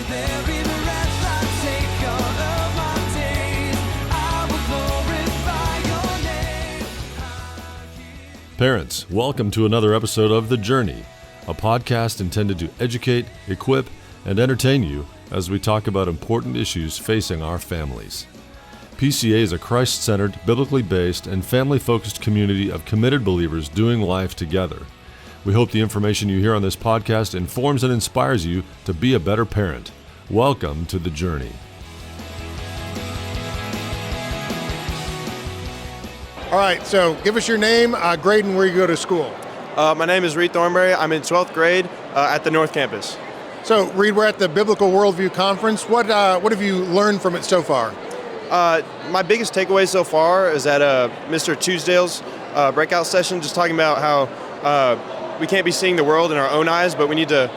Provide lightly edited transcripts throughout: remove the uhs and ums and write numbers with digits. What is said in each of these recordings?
every breath I take all of my days. I will glorify your name. Parents, welcome to another episode of The Journey, a podcast intended to educate, equip, and entertain you as we talk about important issues facing our families. PCA is a Christ-centered, biblically based, and family-focused community of committed believers doing life together. We hope the information you hear on this podcast informs and inspires you to be a better parent. Welcome to The Journey. All right, so give us your name, grade, and where you go to school. My name is Reed Thornberry. I'm in 12th grade at the North Campus. So, Reed, we're at the Biblical Worldview Conference. What have you learned from it so far? My biggest takeaway so far is at Mr. Tuesdale's breakout session, just talking about how we can't be seeing the world in our own eyes, but we need to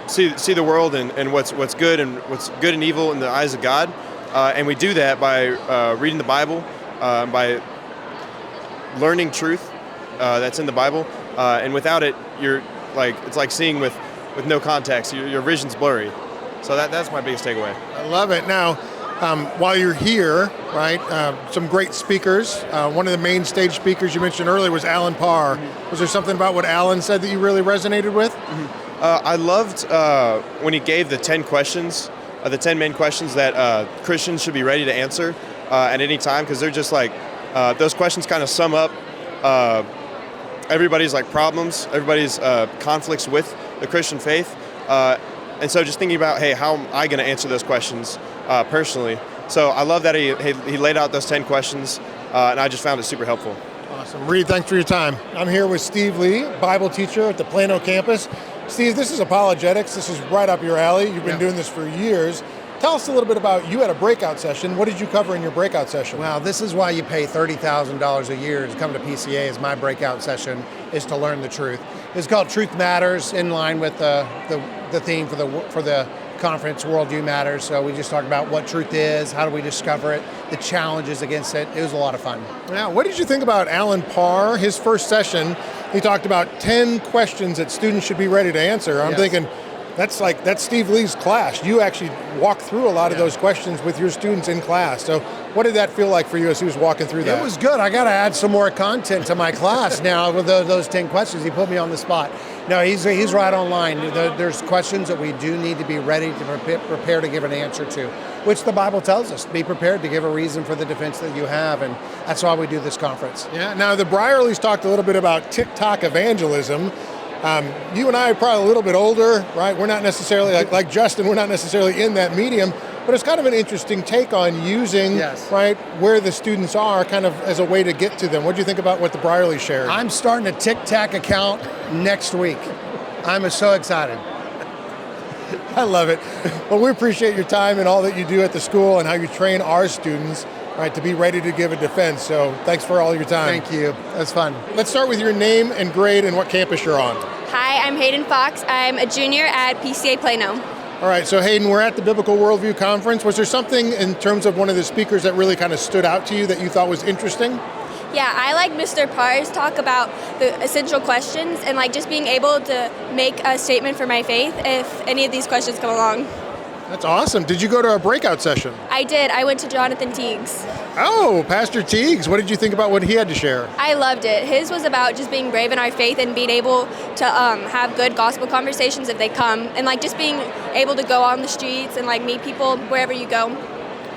see the world and what's good and evil in the eyes of God. And we do that by reading the Bible, by learning truth that's in the Bible. And without it, it's like seeing with no context. Your vision's blurry. So that's my biggest takeaway. I love it. Now, while you're here, right, some great speakers. One of the main stage speakers you mentioned earlier was Alan Parr. Mm-hmm. Was there something about what Alan said that you really resonated with? Mm-hmm. I loved when he gave the 10 questions, the 10 main questions that Christians should be ready to answer at any time, because they're just like, those questions kind of sum up everybody's problems, everybody's conflicts with the Christian faith. And so just thinking about, hey, how am I going to answer those questions personally? So I love that he laid out those 10 questions, and I just found it super helpful. Awesome. Reed, thanks for your time. I'm here with Steve Lee, Bible teacher at the Plano campus. Steve, this is apologetics. This is right up your alley. You've been doing this for years. Tell us a little bit about, you had a breakout session. What did you cover in your breakout session? Well, this is why you pay $30,000 a year to come to PCA as my breakout session, is to learn the truth. It's called Truth Matters, in line with the theme for the conference, Worldview Matters. So we just talked about what truth is, how do we discover it, the challenges against it. It was a lot of fun. Now, what did you think about Alan Parr? His first session, he talked about 10 questions that students should be ready to answer. I'm thinking, that's Steve Lee's class. You actually walk through a lot of those questions with your students in class. So what did that feel like for you as he was walking through that? It was good. I got to add some more content to my class now with those 10 questions. He put me on the spot. No, he's right on line. There's questions that we do need to be ready to prepare to give an answer to, which the Bible tells us. Be prepared to give a reason for the defense that you have, and that's why we do this conference. Yeah. Now, the Brierleys talked a little bit about TikTok evangelism. You and I are probably a little bit older, right? We're not necessarily, like Justin, we're not necessarily in that medium, but it's kind of an interesting take on using, right, where the students are kind of as a way to get to them. What do you think about what the Brierleys shared? I'm starting a TikTok account next week. I'm so excited. I love it. Well, we appreciate your time and all that you do at the school and how you train our students, right, to be ready to give a defense. So thanks for all your time. Thank you. That's fun. Let's start with your name and grade and what campus you're on. Hi, I'm Hayden Fox. I'm a junior at PCA Plano. All right, so Hayden, we're at the Biblical Worldview Conference. Was there something in terms of one of the speakers that really kind of stood out to you that you thought was interesting? Yeah, I like Mr. Parr's talk about the essential questions and just being able to make a statement for my faith if any of these questions come along. That's awesome. Did you go to a breakout session? I did. I went to Jonathan Teague's. Oh, Pastor Teagues. What did you think about what he had to share? I loved it. His was about just being brave in our faith and being able to have good gospel conversations if they come, and just being able to go on the streets and meet people wherever you go.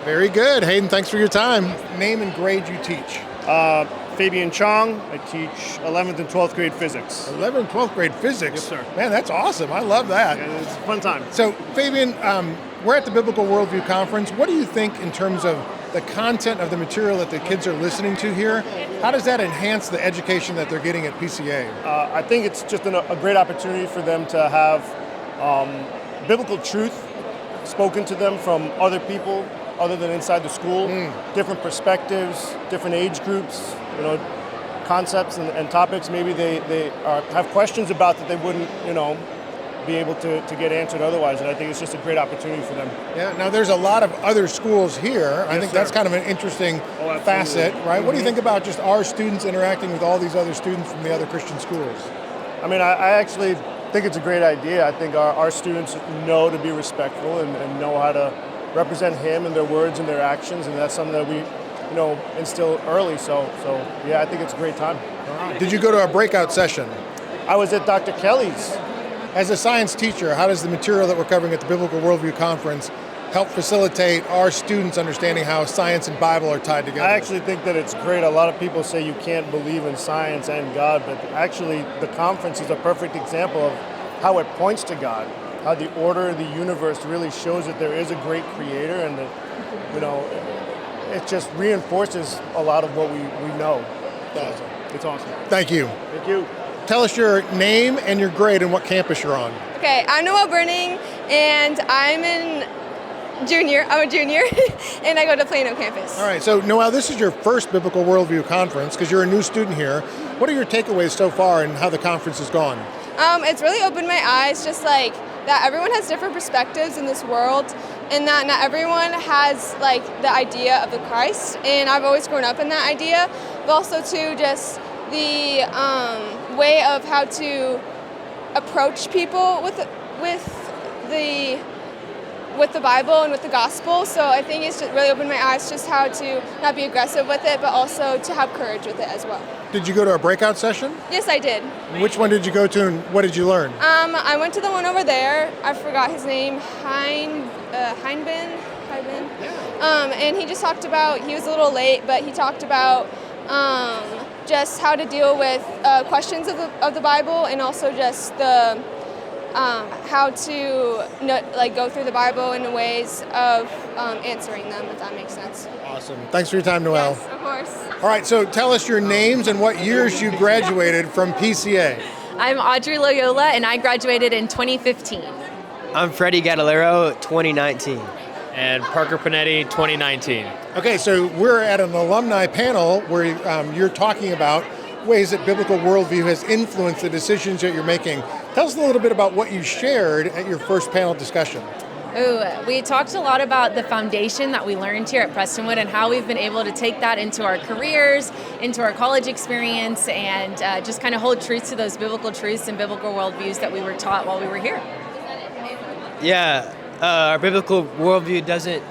Very good. Hayden, thanks for your time. Name and grade you teach. Fabian Chong. I teach 11th and 12th grade physics. 11th and 12th grade physics? Yes, sir. Man, that's awesome. I love that. Yeah, it's a fun time. So, Fabian, we're at the Biblical Worldview Conference. What do you think in terms of the content of the material that the kids are listening to here? How does that enhance the education that they're getting at PCA? I think it's just a great opportunity for them to have biblical truth spoken to them from other people other than inside the school, different perspectives, different age groups, concepts and topics maybe they have questions about that they wouldn't, be able to get answered otherwise. And I think it's just a great opportunity for them. Yeah, now there's a lot of other schools here. I think that's kind of an interesting facet, right? Mm-hmm. What do you think about just our students interacting with all these other students from the other Christian schools? I mean, I actually think it's a great idea. I think our students know to be respectful and know how to represent him in their words and their actions, and that's something that we instill early. So yeah, I think it's a great time. Did you go to a breakout session? I was at Dr. Kelly's. As a science teacher, how does the material that we're covering at the Biblical Worldview Conference help facilitate our students understanding how science and Bible are tied together? I actually think that it's great. A lot of people say you can't believe in science and God, but actually the conference is a perfect example of how it points to God, how the order of the universe really shows that there is a great creator, and that, it just reinforces a lot of what we know. It's awesome. Thank you. Thank you. Tell us your name and your grade and what campus you're on. Okay, I'm Noelle Burning, and I'm a junior, and I go to Plano campus. All right, so Noelle, this is your first Biblical Worldview Conference because you're a new student here. What are your takeaways so far and how the conference has gone? It's really opened my eyes, just like that everyone has different perspectives in this world, and that not everyone has like the idea of the Christ, and I've always grown up in that idea, but also too just the way of how to approach people with the Bible and with the gospel. So I think it's just really opened my eyes just how to not be aggressive with it, but also to have courage with it as well. Did you go to a breakout session? Yes, I did. Which one did you go to and what did you learn? I went to the one over there. I forgot his name, Heinben. And he just talked about, he was a little late, but he talked about just how to deal with questions of the Bible, and also just the how to go through the Bible in ways of answering them, if that makes sense. Awesome. Thanks for your time, Noelle. Yes, of course. All right, so tell us your names and what years you graduated from PCA. I'm Audrey Loyola, and I graduated in 2015. I'm Freddie Gadalero, 2019. And Parker Panetti, 2019. Okay, so we're at an alumni panel where you're talking about ways that biblical worldview has influenced the decisions that you're making. Tell us a little bit about what you shared at your first panel discussion. We talked a lot about the foundation that we learned here at Prestonwood and how we've been able to take that into our careers, into our college experience, and just kind of hold truth to those biblical truths and biblical worldviews that we were taught while we were here. Yeah, our biblical worldview doesn't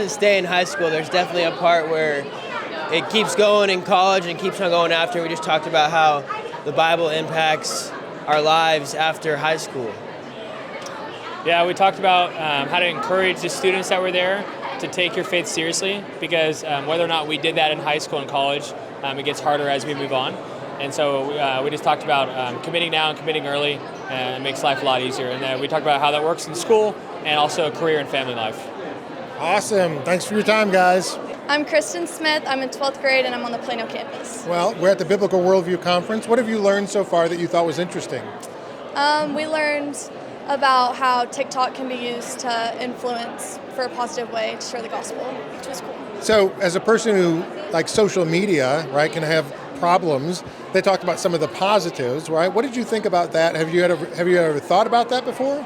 stay in high school. There's definitely a part where it keeps going in college and keeps on going after. We just talked about how the Bible impacts our lives after high school. Yeah, we talked about how to encourage the students that were there to take your faith seriously, because whether or not we did that in high school and college, it gets harder as we move on. And so we just talked about committing now and committing early, and it makes life a lot easier. And then we talked about how that works in school and also career and family life. Awesome. Thanks for your time, guys. I'm Kristen Smith. I'm in 12th grade, and I'm on the Plano campus. Well, we're at the Biblical Worldview Conference. What have you learned so far that you thought was interesting? We learned about how TikTok can be used to influence for a positive way to share the gospel, which was cool. So as a person who likes social media, right, can have problems, they talked about some of the positives, right? What did you think about that? Have you ever thought about that before?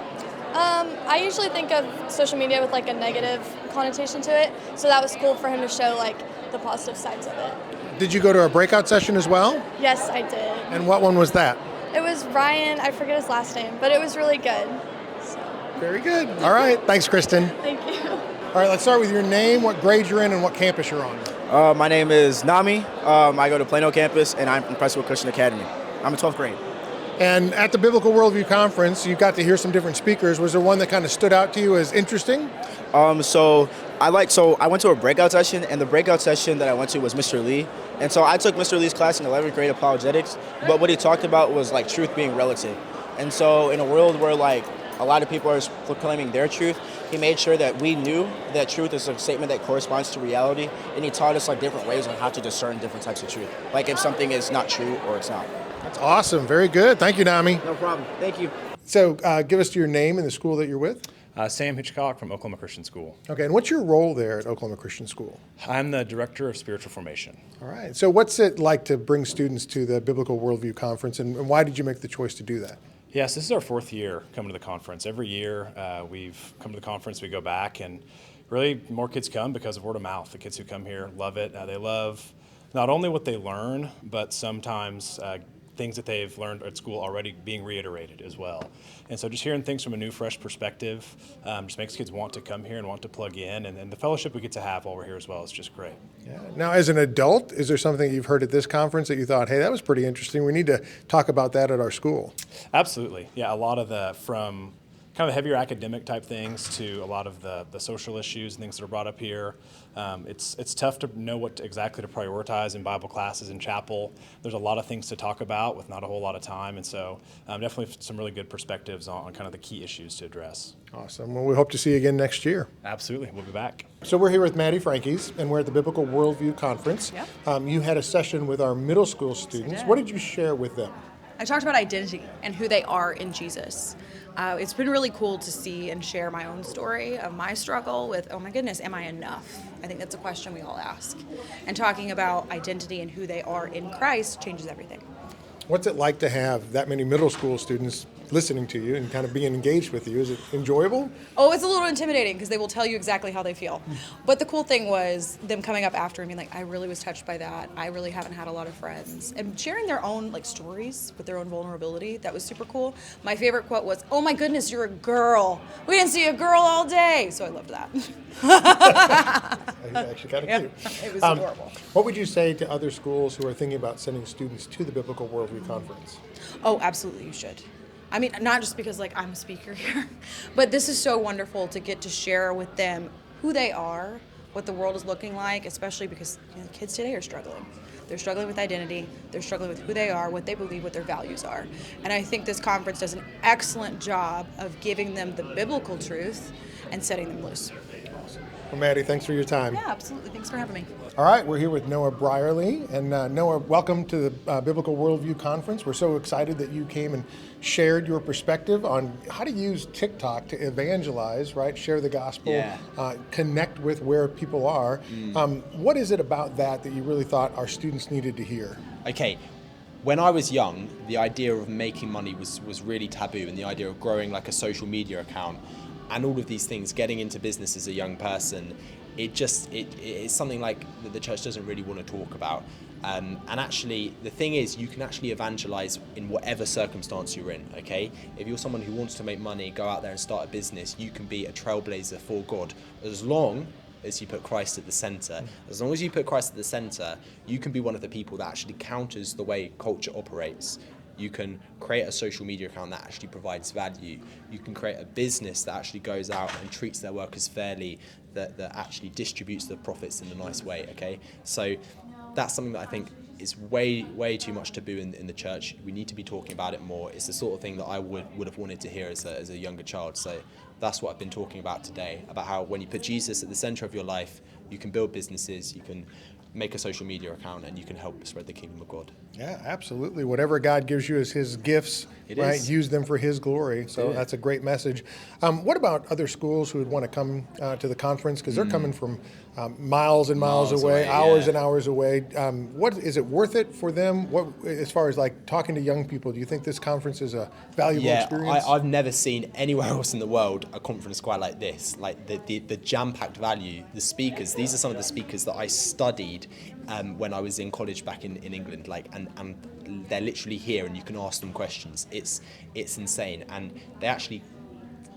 I usually think of social media with like a negative connotation to it, so that was cool for him to show like the positive sides of it. Did you go to a breakout session as well? Yes, I did. And what one was that? It was Ryan, I forget his last name, but it was really good. Very good. All right. Thanks, Kristen. Thank you. All right, let's start with your name, what grade you're in, and what campus you're on. My name is Nami. I go to Plano campus, and I'm in Prestonwood Christian Academy. I'm in 12th grade. And at the Biblical Worldview Conference, you got to hear some different speakers. Was there one that kind of stood out to you as interesting? So I went to a breakout session, and the breakout session that I went to was Mr. Lee. And so I took Mr. Lee's class in 11th grade apologetics, but what he talked about was like truth being relative. And so in a world where like a lot of people are proclaiming their truth, he made sure that we knew that truth is a statement that corresponds to reality, and he taught us like different ways on how to discern different types of truth, like if something is not true or it's not. That's awesome. Very good. Thank you, Nami. No problem. Thank you. So give us your name and the school that you're with. Sam Hitchcock from Oklahoma Christian School. Okay, and what's your role there at Oklahoma Christian School? I'm the Director of Spiritual Formation. All right. So what's it like to bring students to the Biblical Worldview Conference, and why did you make the choice to do that? Yes, this is our 4th year coming to the conference. Every year we've come to the conference, we go back, and really more kids come because of word of mouth. The kids who come here love it. They love not only what they learn, but sometimes things that they've learned at school already being reiterated as well. And so just hearing things from a new, fresh perspective just makes kids want to come here and want to plug in. And the fellowship we get to have while we're here as well is just great. Yeah. Now, as an adult, is there something you've heard at this conference that you thought, hey, that was pretty interesting, we need to talk about that at our school? Absolutely. Yeah, a lot of from kind of the heavier academic type things to a lot of the social issues and things that are brought up here. It's tough to know what exactly to prioritize in Bible classes in chapel. There's a lot of things to talk about with not a whole lot of time, and so definitely some really good perspectives on kind of the key issues to address. Awesome. Well, we hope to see you again next year. Absolutely. We'll be back. So we're here with Maddie Frankie's, and we're at the Biblical Worldview Conference. Yep. You had a session with our middle school students. What did you share with them? I talked about identity and who they are in Jesus. It's been really cool to see and share my own story of my struggle with, oh my goodness, am I enough? I think that's a question we all ask. And talking about identity and who they are in Christ changes everything. What's it like to have that many middle school students listening to you and kind of being engaged with you? Is it enjoyable? Oh, it's a little intimidating because they will tell you exactly how they feel. But the cool thing was them coming up after and being like, I really was touched by that. I really haven't had a lot of friends. And sharing their own stories with their own vulnerability. That was super cool. My favorite quote was, oh my goodness, you're a girl. We didn't see a girl all day. So I loved that. Actually kind of cute. It was adorable. What would you say to other schools who are thinking about sending students to the Biblical Worldview Conference? Oh, absolutely, you should. I mean, not just because I'm a speaker here, but this is so wonderful to get to share with them who they are, what the world is looking like, especially because kids today are struggling. They're struggling with identity, they're struggling with who they are, what they believe, what their values are. And I think this conference does an excellent job of giving them the biblical truth and setting them loose. Well, Maddie, thanks for your time. Yeah, absolutely. Thanks for having me. All right, we're here with Noah Brierly. And Noah, welcome to the Biblical Worldview Conference. We're so excited that you came and shared your perspective on how to use TikTok to evangelize, right? Share the gospel, connect with where people are. What is it about that you really thought our students needed to hear? Okay. When I was young, the idea of making money was really taboo, and the idea of growing like a social media account and all of these things, getting into business as a young person, it's something like that the church doesn't really want to talk about. And actually, the thing is, you can actually evangelize in whatever circumstance you're in, okay? If you're someone who wants to make money, go out there and start a business, you can be a trailblazer for God, as long as you put Christ at the center. As long as you put Christ at the center, you can be one of the people that actually counters the way culture operates. You can create a social media account that actually provides value. You can create a business that actually goes out and treats their workers fairly, that actually distributes the profits in a nice way, okay? So that's something that I think is way too much taboo in the church. We need to be talking about it more. It's the sort of thing that I would have wanted to hear as a younger child. So that's what I've been talking about today, about how when you put Jesus at the center of your life, you can build businesses, you can make a social media account, and you can help spread the kingdom of God. Yeah, absolutely. Whatever God gives you as his gifts, right? Use them for his glory. So that's a great message. What about other schools who would want to come to the conference? Because they're coming from miles and miles away, hours and hours away. What is it worth it for them? What, as far as talking to young people, do you think this conference is a valuable experience? I've never seen anywhere else in the world a conference quite like this. Like the jam-packed value, the speakers. These are some of the speakers that I studied when I was in college back in England. And they're literally here, and you can ask them questions. It's insane, and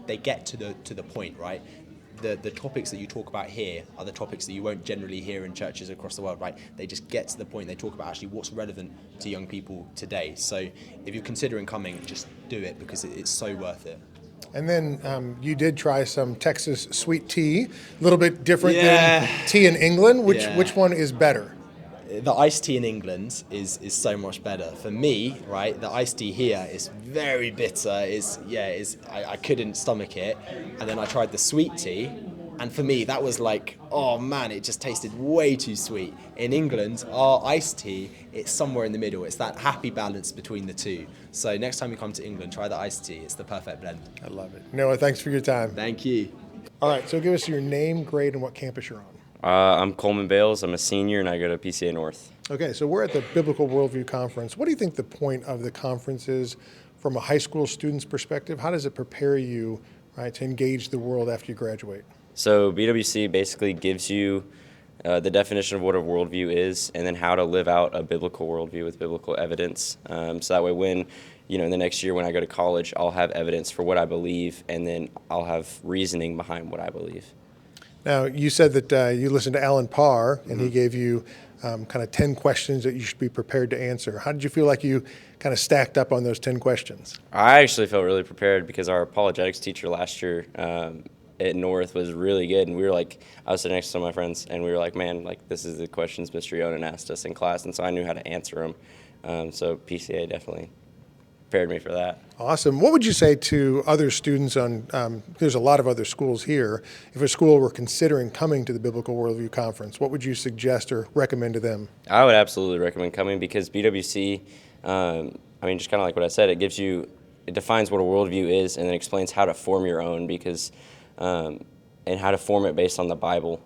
they get to the point, right? The topics that you talk about here are the topics that you won't generally hear in churches across the world, right? They just get to the point. They talk about actually what's relevant to young people today. So if you're considering coming, just do it, because it's so worth it. And then you did try some Texas sweet tea, a little bit different than tea in England. Which one is better? The iced tea in England is so much better. For me, right, the iced tea here is very bitter. I couldn't stomach it. And then I tried the sweet tea, and for me that was like, oh man, it just tasted way too sweet. In England, our iced tea, it's somewhere in the middle. It's that happy balance between the two. So next time you come to England, try the iced tea. It's the perfect blend. I love it. Noah, thanks for your time. Thank you. All right, so give us your name, grade, and what campus you're on. I'm Coleman Bales. I'm a senior, and I go to PCA North. Okay, so we're at the Biblical Worldview Conference. What do you think the point of the conference is from a high school student's perspective? How does it prepare you, right, to engage the world after you graduate? So BWC basically gives you the definition of what a worldview is, and then how to live out a biblical worldview with biblical evidence. So that way when, in the next year when I go to college, I'll have evidence for what I believe, and then I'll have reasoning behind what I believe. Now, you said that you listened to Alan Parr, and he gave you kind of 10 questions that you should be prepared to answer. How did you feel like you kind of stacked up on those 10 questions? I actually felt really prepared because our apologetics teacher last year at North was really good, and I was sitting next to some of my friends, and we were like, man, this is the questions Mr. Yonan asked us in class, and so I knew how to answer them. So PCA definitely prepared me for that. Awesome. What would you say to other students there's a lot of other schools here, if a school were considering coming to the Biblical Worldview Conference, what would you suggest or recommend to them? I would absolutely recommend coming because BWC, just kind of like what I said, it defines what a worldview is and then explains how to form your own and how to form it based on the Bible.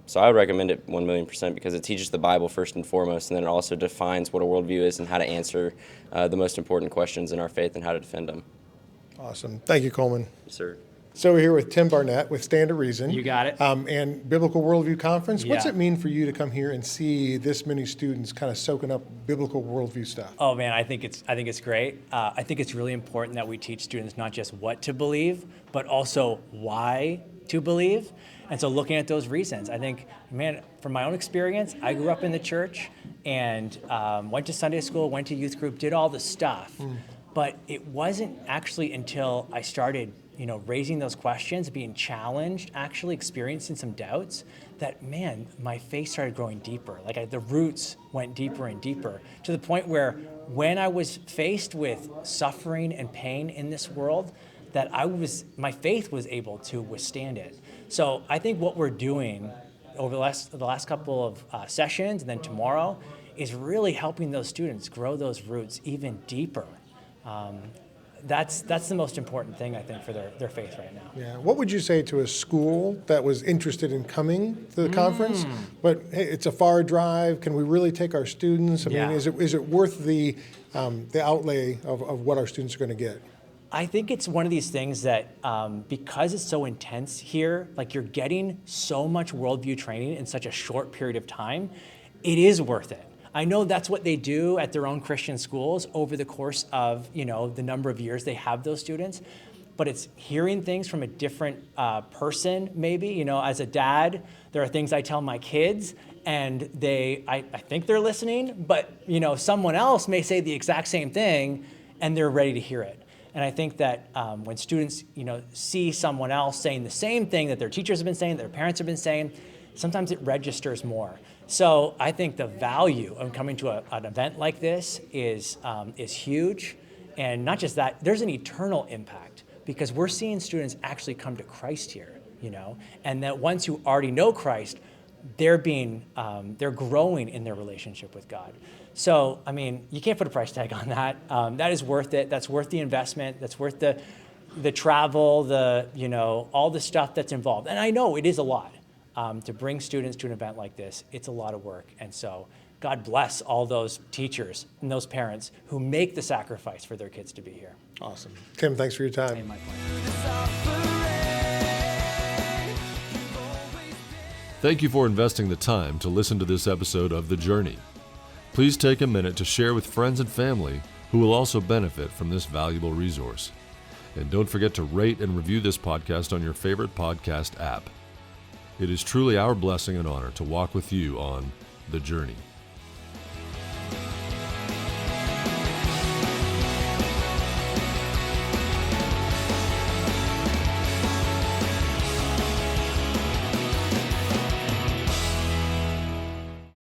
So I would recommend it 1,000,000% because it teaches the Bible first and foremost, and then it also defines what a worldview is and how to answer the most important questions in our faith and how to defend them. Awesome. Thank you, Coleman. Yes, sir. So we're here with Tim Barnett with Stand to Reason. You got it. And Biblical Worldview Conference. What's Yeah. it mean for you to come here and see this many students kind of soaking up biblical worldview stuff? Oh man, I think it's great. I think it's really important that we teach students not just what to believe, but also why to believe. And so looking at those reasons, I think, man, from my own experience, I grew up in the church and went to Sunday school, went to youth group, did all the stuff. But it wasn't actually until I started raising those questions, being challenged, actually experiencing some doubts, that, man, my faith started growing deeper. The roots went deeper and deeper to the point where when I was faced with suffering and pain in this world, that my faith was able to withstand it. So I think what we're doing over the last couple of sessions and then tomorrow is really helping those students grow those roots even deeper. That's the most important thing, I think, for their faith right now. Yeah. What would you say to a school that was interested in coming to the conference, but hey, it's a far drive? Can we really take our students? I mean, is it worth the outlay of what our students are going to get? I think it's one of these things that because it's so intense here, you're getting so much worldview training in such a short period of time, it is worth it. I know that's what they do at their own Christian schools over the course of the number of years they have those students, but it's hearing things from a different person maybe. As a dad, there are things I tell my kids and I think they're listening, but someone else may say the exact same thing and they're ready to hear it. And I think that when students, see someone else saying the same thing that their teachers have been saying, their parents have been saying, sometimes it registers more. So I think the value of coming to an event like this is huge. And not just that, there's an eternal impact because we're seeing students actually come to Christ here, and that ones who already know Christ, they're growing in their relationship with God. So, you can't put a price tag on that. That is worth it. That's worth the investment. That's worth the travel, all the stuff that's involved. And I know it is a lot to bring students to an event like this. It's a lot of work. And so God bless all those teachers and those parents who make the sacrifice for their kids to be here. Awesome. Tim, thanks for your time. Hey, my pleasure. Thank you for investing the time to listen to this episode of The Journey. Please take a minute to share with friends and family who will also benefit from this valuable resource. And don't forget to rate and review this podcast on your favorite podcast app. It is truly our blessing and honor to walk with you on The Journey.